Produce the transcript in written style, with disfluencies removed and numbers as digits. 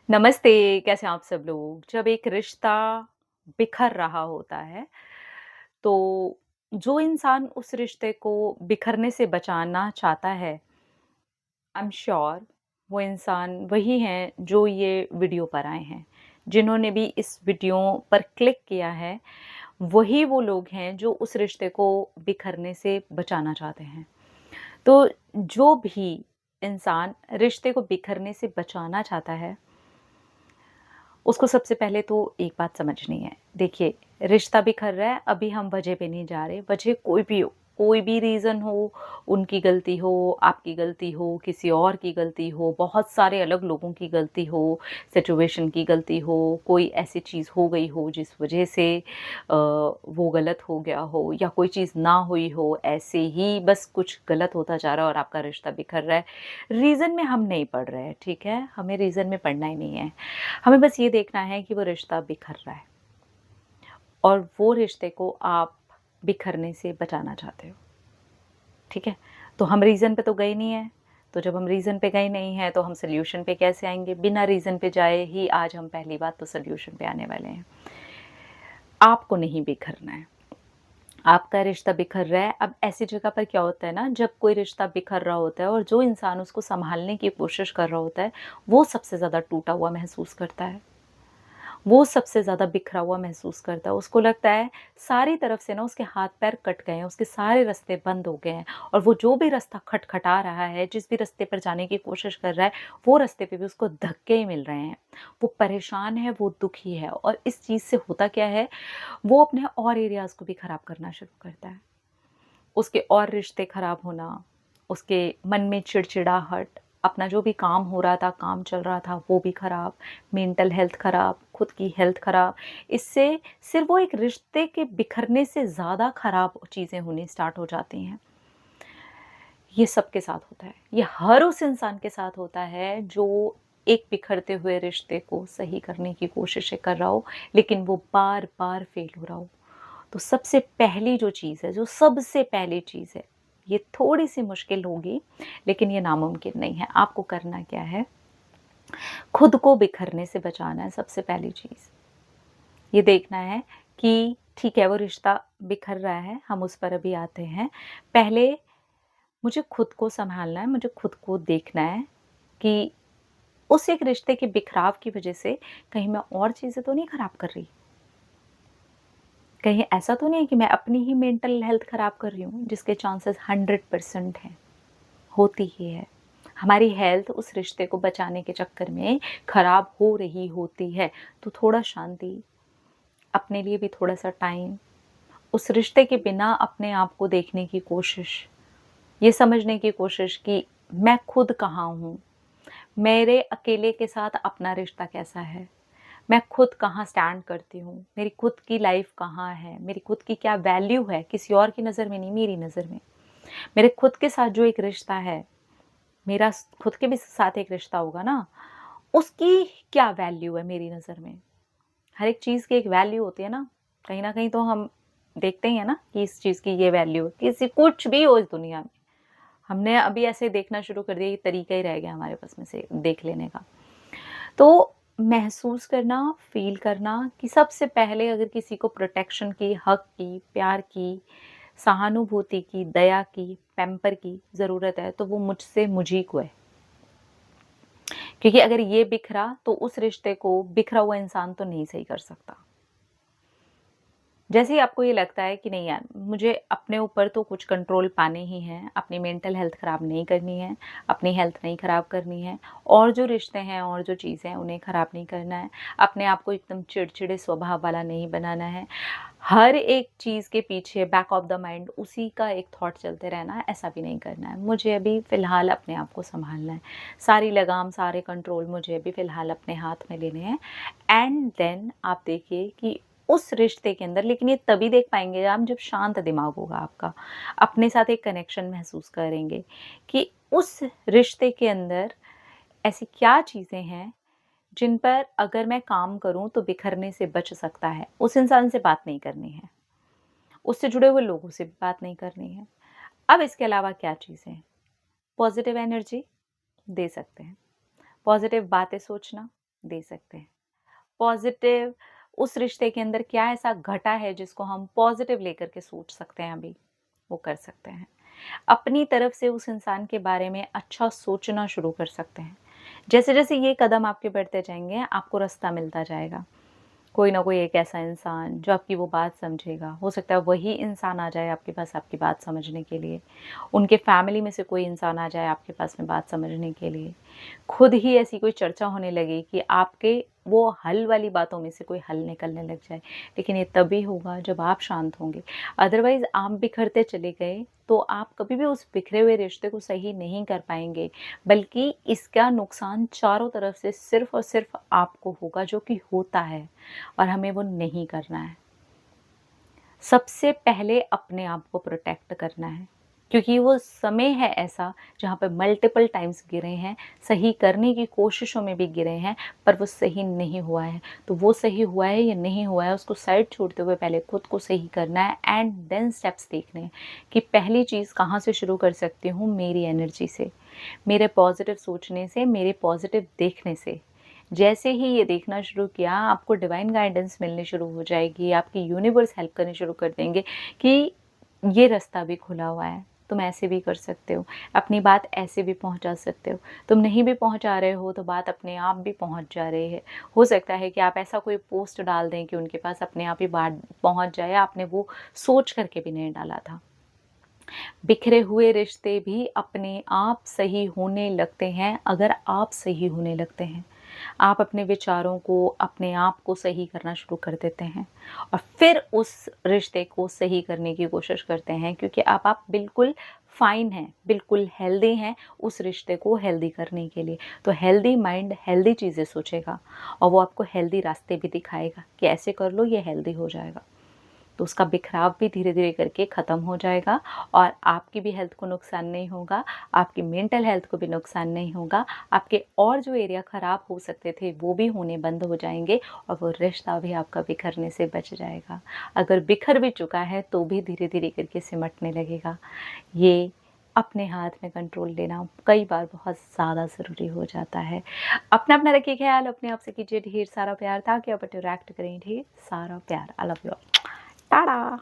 नमस्ते, कैसे हैं आप सब लोग? जब एक रिश्ता बिखर रहा होता है, तो जो इंसान उस रिश्ते को बिखरने से बचाना चाहता है, आई एम श्योर वो इंसान वही हैं जो ये वीडियो पर आए हैं। जिन्होंने भी इस वीडियो पर क्लिक किया है, वही वो लोग हैं जो उस रिश्ते को बिखरने से बचाना चाहते हैं। तो जो भी इंसान रिश्ते को बिखरने से बचाना चाहता है, उसको सबसे पहले तो एक बात समझनी है। देखिए, रिश्ता बिखर रहा है, अभी हम वजह पे नहीं जा रहे, वजह कोई भी हो, कोई भी रीज़न हो, उनकी गलती हो, आपकी गलती हो, किसी और की गलती हो, बहुत सारे अलग लोगों की गलती हो, सिचुएशन की गलती हो, कोई ऐसी चीज़ हो गई हो जिस वजह से वो गलत हो गया हो या कोई चीज़ ना हुई हो, ऐसे ही बस कुछ गलत होता जा रहा है और आपका रिश्ता बिखर रहा है। रीज़न में हम नहीं पड़ रहे हैं, ठीक है? हमें रीज़न में पड़ना ही नहीं है। हमें बस ये देखना है कि वो रिश्ता बिखर रहा है और वो रिश्ते को आप बिखरने से बचाना चाहते हो, ठीक है? तो हम रीज़न पे तो गए नहीं हैं, तो जब हम रीज़न पे गए नहीं हैं, तो हम सॉल्यूशन पे कैसे आएँगे? बिना रीज़न पे जाए ही आज हम पहली बात तो सॉल्यूशन पे आने वाले हैं। आपको नहीं बिखरना है, आपका रिश्ता बिखर रहा है। अब ऐसी जगह पर क्या होता है ना, जब कोई रिश्ता बिखर रहा होता है और जो इंसान उसको सँभालने की कोशिश कर रहा होता है, वो सबसे ज़्यादा टूटा हुआ महसूस करता है। वो सबसे ज़्यादा बिखरा हुआ महसूस करता है। उसको लगता है सारी तरफ से ना उसके हाथ-पैर कट गए हैं, उसके सारे रास्ते बंद हो गए हैं और वो जो भी रास्ता खटखटा रहा है, जिस भी रास्ते पर जाने की कोशिश कर रहा है, वो रास्ते पे भी उसको धक्के ही मिल रहे हैं। वो परेशान है, वो दुखी है और इस चीज़ से होता क्या है, वो अपने और एरियाज़ को भी खराब करना शुरू करता है। उसके और रिश्ते खराब होना, उसके मन में चिड़चिड़ाहट, अपना जो भी काम हो रहा था, काम चल रहा था, वो भी खराब, मेंटल हेल्थ खराब, खुद की हेल्थ खराब। इससे सिर्फ़ वो एक रिश्ते के बिखरने से ज़्यादा खराब चीज़ें होनी स्टार्ट हो जाती हैं। ये सबके साथ होता है। ये हर उस इंसान के साथ होता है जो एक बिखरते हुए रिश्ते को सही करने की कोशिशें कर रहा हो, लेकिन वो बार-बार फ़ेल हो रहा हो। तो सबसे पहली जो चीज़ है, जो सबसे पहली चीज़ है, ये थोड़ी-सी मुश्किल होगी, लेकिन ये नामुमकिन नहीं है। आपको करना क्या है, खुद को बिखरने से बचाना है सबसे पहली चीज़। ये देखना है कि ठीक है, वो रिश्ता बिखर रहा है, हम उस पर अभी आते हैं। पहले मुझे खुद को सँभालना है, मुझे खुद को देखना है कि उस एक रिश्ते के बिखराव की वज़ह से कहीं मैं और चीज़ें तो नहीं खराब कर रही? कहीं ऐसा तो नहीं है कि मैं अपनी ही मेंटल हेल्थ खराब कर रही हूँ, जिसके चांसेस 100% हैं, होती ही है। हमारी हेल्थ उस रिश्ते को बचाने के चक्कर में खराब हो रही होती है, तो थोड़ा शांति, अपने लिए भी थोड़ा-सा टाइम, उस रिश्ते के बिना अपने आप को देखने की कोशिश, ये समझने की कोशिश कि मैं खुद कहाँ हूँ, मेरे अकेले के साथ अपना रिश्ता कैसा है? मैं खुद कहाँ स्टैंड करती हूँ, मेरी खुद की लाइफ़ कहाँ है, मेरी खुद की क्या वैल्यू है, किसी और की नज़र में नहीं, मेरी नज़र में। मेरे खुद के साथ जो एक रिश्ता है, मेरा खुद के भी साथ एक रिश्ता होगा ना, उसकी क्या वैल्यू है मेरी नज़र में। हर एक चीज़ की एक वैल्यू होती है ना, कहीं न कहीं तो हम देखते ही हैं ना कि इस चीज़ की ये वैल्यू है, किसी कुछ भी हो इस दुनिया में। हमने अभी ऐसे देखना शुरू कर दिया, ये तरीका ही रह गया हमारे पास में से देख लेने का। तो महसूस करना, फ़ील करना कि सबसे पहले अगर किसी को प्रोटेक्शन की, हक की, प्यार की, सहानुभूति की, दया की, पैम्पर की ज़रूरत है, तो वो मुझसे मुझी को है। क्योंकि अगर ये बिखरा, तो उस रिश्ते को बिखरा हुआ इंसान तो नहीं सही कर सकता। जैसे ही आपको ये लगता है कि नहीं यार, मुझे अपने ऊपर तो कुछ कंट्रोल पाने ही हैं, अपनी मेंटल हेल्थ ख़राब नहीं करनी है, अपनी हेल्थ नहीं ख़राब करनी है और जो रिश्ते हैं और जो चीज़ें हैं उन्हें ख़राब नहीं करना है, अपने आप को एकदम चिड़चिड़े स्वभाव वाला नहीं बनाना है। हर एक चीज़ के पीछे बैक ऑफ द माइंड उसी का एक थॉट चलते रहना है, ऐसा भी नहीं करना है। मुझे अभी फ़िलहाल अपने आप को सँभालना है, सारी लगाम, सारे कंट्रोल मुझे अभी फ़िलहाल अपने हाथ में लेने हैं एंड देन आप देखिए कि उस रिश्ते के अंदर, लेकिन ये तभी देख पाएँगे आप जब शांत दिमाग होगा आपका। अपने साथ एक कनेक्शन महसूस करेंगे कि उस रिश्ते के अंदर ऐसी क्या चीज़ें हैं जिन पर अगर मैं काम करूँ तो बिखरने से बच सकता है। उस इंसान से बात नहीं करनी है, उससे जुड़े हुए लोगों से भी बात नहीं करनी है। अब इसके अलावा क्या चीज़ें हैं? पॉज़िटिव एनर्जी दे सकते हैं, पॉज़िटिव बातें सोचना, दे सकते हैं। पॉज़िटिव उस रिश्ते के अंदर क्या ऐसा घटा है जिसको हम पॉज़िटिव लेकर के सोच सकते हैं अभी, वो कर सकते हैं। अपनी तरफ से उस इंसान के बारे में अच्छा सोचना शुरू कर सकते हैं। जैसे-जैसे ये कदम आपके बढ़ते जाएँगे, आपको रास्ता मिलता जाएगा। कोई ना कोई एक ऐसा इंसान जो आपकी वो बात समझेगा। हो सकता है वही इंसान आ जाए आपके पास आपकी बात समझने के लिए। उनके फैमिली में से कोई इंसान आ जाए आपके पास में बात समझने के लिए। खुद ही ऐसी कोई चर्चा होने लगे कि आपके वो हल वाली बातों में से कोई हल निकलने लग जाए। लेकिन ये तभी होगा जब आप शांत होंगे। अदरवाइज़ आप बिखरते चले गए तो आप कभी भी उस बिखरे हुए रिश्ते को सही नहीं कर पाएँगे, बल्कि इसका नुकसान चारों तरफ से सिर्फ़ और सिर्फ़ आपको होगा, जो कि होता है और हमें वो नहीं करना है। सबसे पहले अपने आप को प्रोटेक्ट करना है, क्योंकि वो समय है ऐसा जहाँ पे मल्टीपल टाइम्स गिरे हैं, सही करने की कोशिशों में भी गिरे हैं, पर वो सही नहीं हुआ है। तो वो सही हुआ है या नहीं हुआ है, उसको साइड छोड़ते हुए पहले खुद को सही करना है एंड देन स्टेप्स देखने हैं कि पहली चीज़ कहाँ से शुरू कर सकती हूँ, मेरी एनर्जी से, मेरे पॉज़िटिव सोचने से, मेरे पॉज़िटिव देखने से। जैसे ही ये देखना शुरू किया, आपको डिवाइन गाइडेंस मिलनी शुरू हो जाएगी, आपकी यूनिवर्स हेल्प करनी शुरू कर देंगे कि ये रास्ता भी खुला हुआ है, तुम ऐसे भी कर सकते हो, अपनी बात ऐसे भी पहुँचा सकते हो। तुम नहीं भी पहुँचा रहे हो तो बात अपने आप भी पहुँच जा रही है। हो सकता है कि आप ऐसा कोई पोस्ट डाल दें कि उनके पास अपने आप ही बात पहुँच जाए, आपने वो सोच करके भी नहीं डाला था। बिखरे हुए रिश्ते भी अपने आप सही होने लगते हैं अगर आप सही होने लगते हैं। आप अपने विचारों को, अपने आप को सही करना शुरू कर देते हैं और फिर उस रिश्ते को सही करने की कोशिश करते हैं, क्योंकि अब आप बिल्कुल फ़ाइन हैं, बिल्कुल हेल्दी हैं उस रिश्ते को हेल्दी करने के लिए। तो हेल्दी माइंड हेल्दी चीज़ें सोचेगा और वो आपको हेल्दी रास्ते भी दिखाएगा कि ऐसे कर लो, ये हेल्दी हो जाएगा। तो उसका बिखराव भी धीरे-धीरे करके ख़त्म हो जाएगा और आपकी भी हेल्थ को नुकसान नहीं होगा, आपकी मेंटल हेल्थ को भी नुकसान नहीं होगा, आपके और जो एरिया ख़राब हो सकते थे वो भी होने बंद हो जाएँगे और वो रिश्ता भी आपका बिखरने से बच जाएगा। अगर बिखर भी चुका है तो भी धीरे-धीरे करके सिमटने लगेगा। ये अपने हाथ में कंट्रोल लेना कई बार बहुत ज़्यादा ज़रूरी हो जाता है। अपना-अपना रखिए ख़्याल, अपने आप से कीजिए ढेर सारा प्यार ताकि आप अट्रैक्ट करें ढेर सारा प्यार। I love you all. Tata.